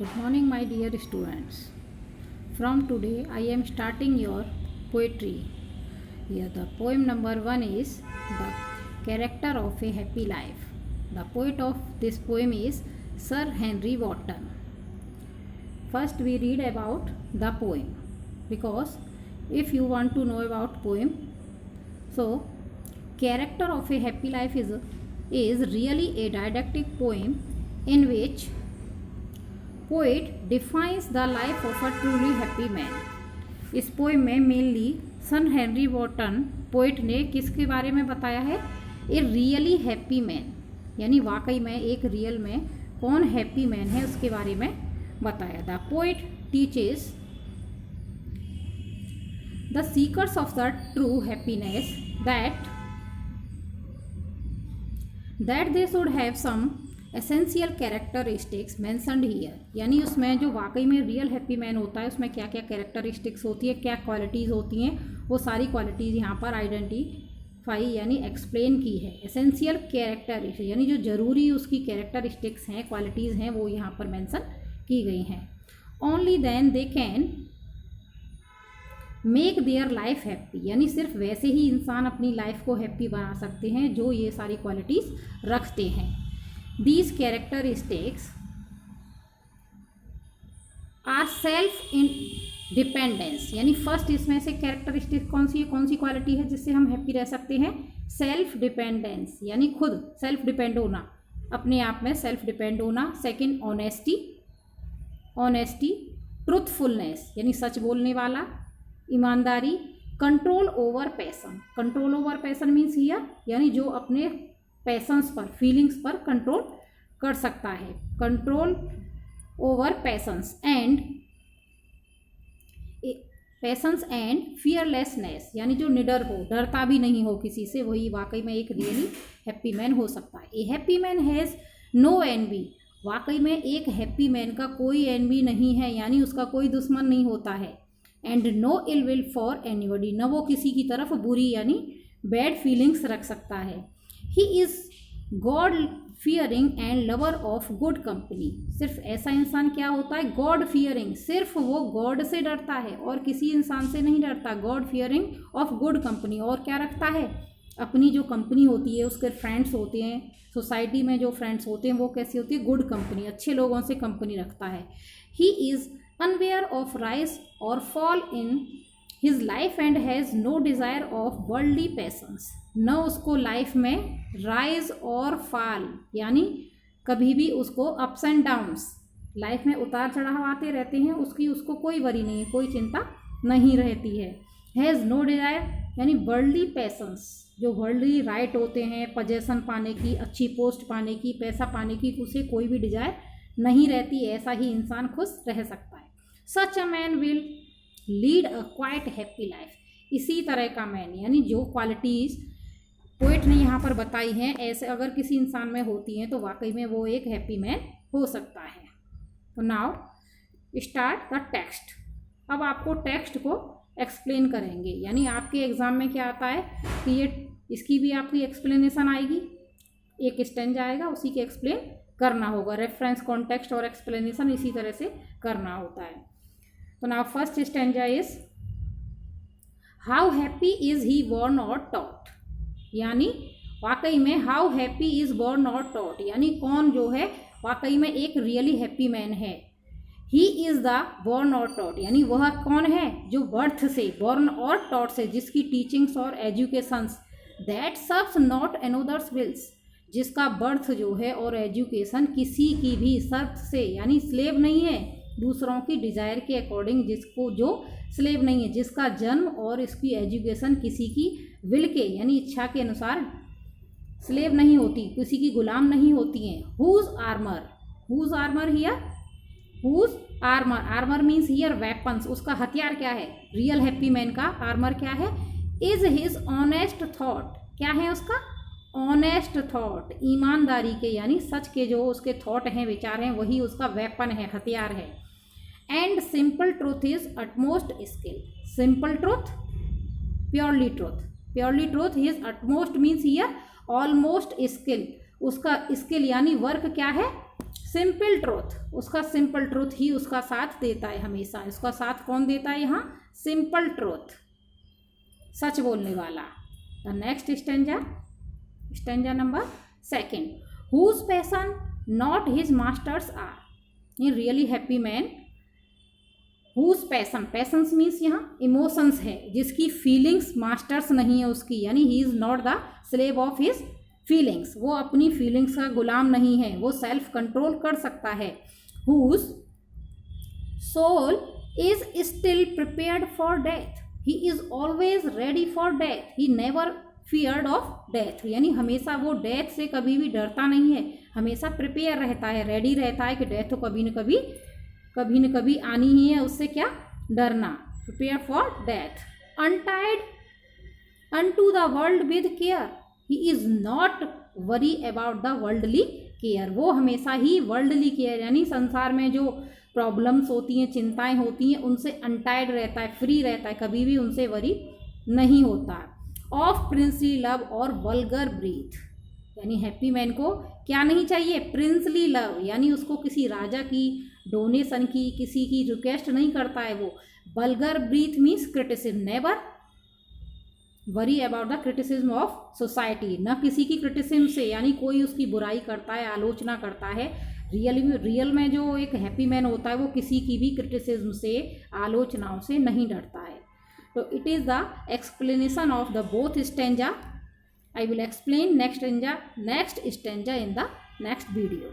Good morning, my dear students. From today, I am starting your poetry. Here, the poem number 1 is The Character of a Happy Life. The poet of this poem is Sir Henry Wotton. First, we read about the poem, because if you want to know about poem, so Character of a Happy Life is really a didactic poem in which poet defines the life of a truly happy man. इस poem में mainly सन Henry Wharton poet ने किसके बारे में बताया है? A really happy man, यानी वाकई में एक रियल में कौन हैप्पी मैन है उसके बारे में बताया। The poet teaches the seekers of the true happiness that they should have some essential characteristics mentioned here, यानी उसमें जो वाकई में रियल हैप्पी मैन होता है उसमें क्या क्या कैरेक्टरिस्टिक्स होती है, क्या क्वालिटीज़ होती हैं, वो सारी क्वालिटीज़ यहाँ पर आइडेंटिफाई यानी एक्सप्लेन की है। एसेंशियल कैरेक्टरिस्टिक्स यानी जो ज़रूरी उसकी कैरेक्टरिस्टिक्स हैं, क्वालिटीज़ हैं, वो यहाँ पर मेंशन की गई हैं। Only then they can make their life happy, यानी सिर्फ वैसे ही इंसान अपनी लाइफ को हैप्पी बना सकते हैं जो ये सारी क्वालिटीज़ रखते हैं। These characteristics are self independence, यानी फर्स्ट इसमें से कैरेक्टरिस्टिक कौन सी क्वालिटी है जिससे हम हैप्पी रह सकते हैं? सेल्फ डिपेंडेंस, यानी खुद सेल्फ डिपेंड होना, अपने आप में सेल्फ डिपेंड होना। सेकंड ऑनेस्टी, ट्रूथफुलनेस यानी सच बोलने वाला, ईमानदारी। Control over passion means here यानी जो अपने पैशंस पर, फीलिंग्स पर कंट्रोल कर सकता है। Control over patience and fearlessness, यानी जो निडर हो, डरता भी नहीं हो किसी से, वही वाकई में एक रियली हैप्पी मैन हो सकता है। A happy man has no envy, वाकई में एक हैप्पी मैन का कोई एनवी नहीं है, यानी उसका कोई दुश्मन नहीं होता है। And no ill will for anybody, न वो किसी की तरफ बुरी यानी बैड फीलिंग्स रख सकता है। He is God fearing and lover of good company, सिर्फ ऐसा इंसान क्या होता है? गॉड फियरिंग, सिर्फ वो गॉड से डरता है और किसी इंसान से नहीं डरता। God fearing of good company, और क्या रखता है? अपनी जो कंपनी होती है, उसके फ्रेंड्स होते हैं, सोसाइटी में जो फ्रेंड्स होते हैं वो कैसी होती है? गुड कंपनी, अच्छे लोगों से कंपनी रखता है। He is unaware of rise और fall in his life and has no desire of worldly passions, न उसको लाइफ में राइज और फॉल यानी कभी भी उसको अप्स एंड डाउन्स, लाइफ में उतार चढ़ाव आते रहते हैं, उसको कोई वरी नहीं है, कोई चिंता नहीं रहती है। हैज़ नो डिज़ायर यानी वर्ल्डली पैशंस, जो वर्ल्डली राइट होते हैं, पोजीशन पाने की, अच्छी पोस्ट पाने की, पैसा पाने की, उसे कोई भी डिज़ायर नहीं रहती, ऐसा ही इंसान खुश रह सकता है। Such a man will lead a quite happy life, इसी तरह का मैन यानी जो क्वालिटीज़ पोएट ने यहाँ पर बताई हैं, ऐसे अगर किसी इंसान में होती हैं तो वाकई में वो एक हैप्पी मैन हो सकता है। तो नाउ स्टार्ट द टेक्स्ट। अब आपको टेक्स्ट को एक्सप्लेन करेंगे, यानी आपके एग्ज़ाम में क्या आता है कि ये इसकी भी आपकी एक्सप्लेनेशन आएगी, एक स्टेंजा आएगा, उसी के एक्सप्लेन करना होगा। रेफरेंस, कॉन्टेक्स्ट और एक्सप्लेनेशन इसी तरह से करना होता है। तो now first stanza is how happy is he born और टॉट, यानी वाकई में हाउ हैप्पी इज़ बोर्न और टॉट, यानी कौन जो है वाकई में एक रियली हैप्पी मैन है। ही इज़ द बोर्न और टॉट, यानी वह कौन है जो बर्थ से, बोर्न और टॉट से, जिसकी टीचिंग्स और educations that serves not another's wills, जिसका बर्थ जो है और एजुकेशन किसी की भी शर्त से यानी स्लेव नहीं है, दूसरों की डिज़ायर के अकॉर्डिंग, जिसको जो स्लेव नहीं है, जिसका जन्म और इसकी एजुकेशन किसी की विल के यानी इच्छा के अनुसार स्लेव नहीं होती, किसी की गुलाम नहीं होती हैं। Whose armour here, whose armour means here weapons, उसका हथियार क्या है? रियल हैप्पी मैन का आर्मर क्या है? इज हिज ऑनेस्ट थॉट, क्या है उसका? ऑनेस्ट थॉट, ईमानदारी के यानी सच के जो उसके थॉट हैं, विचार हैं, वही उसका वेपन है, हथियार है। And simple truth is utmost skill, simple truth, purely truth his utmost means here almost skill, उसका स्किल यानी वर्क क्या है? सिंपल ट्रूथ, उसका सिंपल ट्रूथ ही उसका साथ देता है हमेशा। उसका साथ कौन देता है यहाँ? सिंपल ट्रूथ, सच बोलने वाला। The next stanza number 2, whose passion not his masters are, ये really happy man whose passion, passions means यहाँ इमोशंस है, जिसकी फीलिंग्स मास्टर्स नहीं है उसकी, यानी he is not the slave of his feelings, वो अपनी फीलिंग्स का गुलाम नहीं है, वो सेल्फ कंट्रोल कर सकता है। Whose soul is still prepared for death, he is always ready for death, he never feared of death, यानी हमेशा वो डेथ से कभी भी डरता नहीं है, हमेशा प्रिपेयर रहता है, रेडी रहता है कि डेथ तो कभी न कभी आनी ही है, उससे क्या डरना। Prepare for death. Untied unto the world with care, he is not worry about the worldly care, वो हमेशा ही वर्ल्डली केयर यानी संसार में जो प्रॉब्लम्स होती हैं, चिंताएं होती हैं, उनसे अनटाइड रहता है, फ्री रहता है, कभी भी उनसे वरी नहीं होता। ऑफ प्रिंसली लव और वल्गर ब्रीथ, यानी हैप्पी मैन को क्या नहीं चाहिए? प्रिंसली लव, यानी उसको किसी राजा की डोनेशन की, किसी की रिक्वेस्ट नहीं करता है वो। Vulgar breath means criticism, never worry about the criticism of society, न किसी की क्रिटिसिज्म से, यानी कोई उसकी बुराई करता है, आलोचना करता है। रियल में जो एक हैप्पी मैन होता है वो किसी की भी क्रिटिसिज्म से, आलोचनाओं से नहीं डरता है। तो it is the explanation of the both stanza. I will explain next stanza in the next video.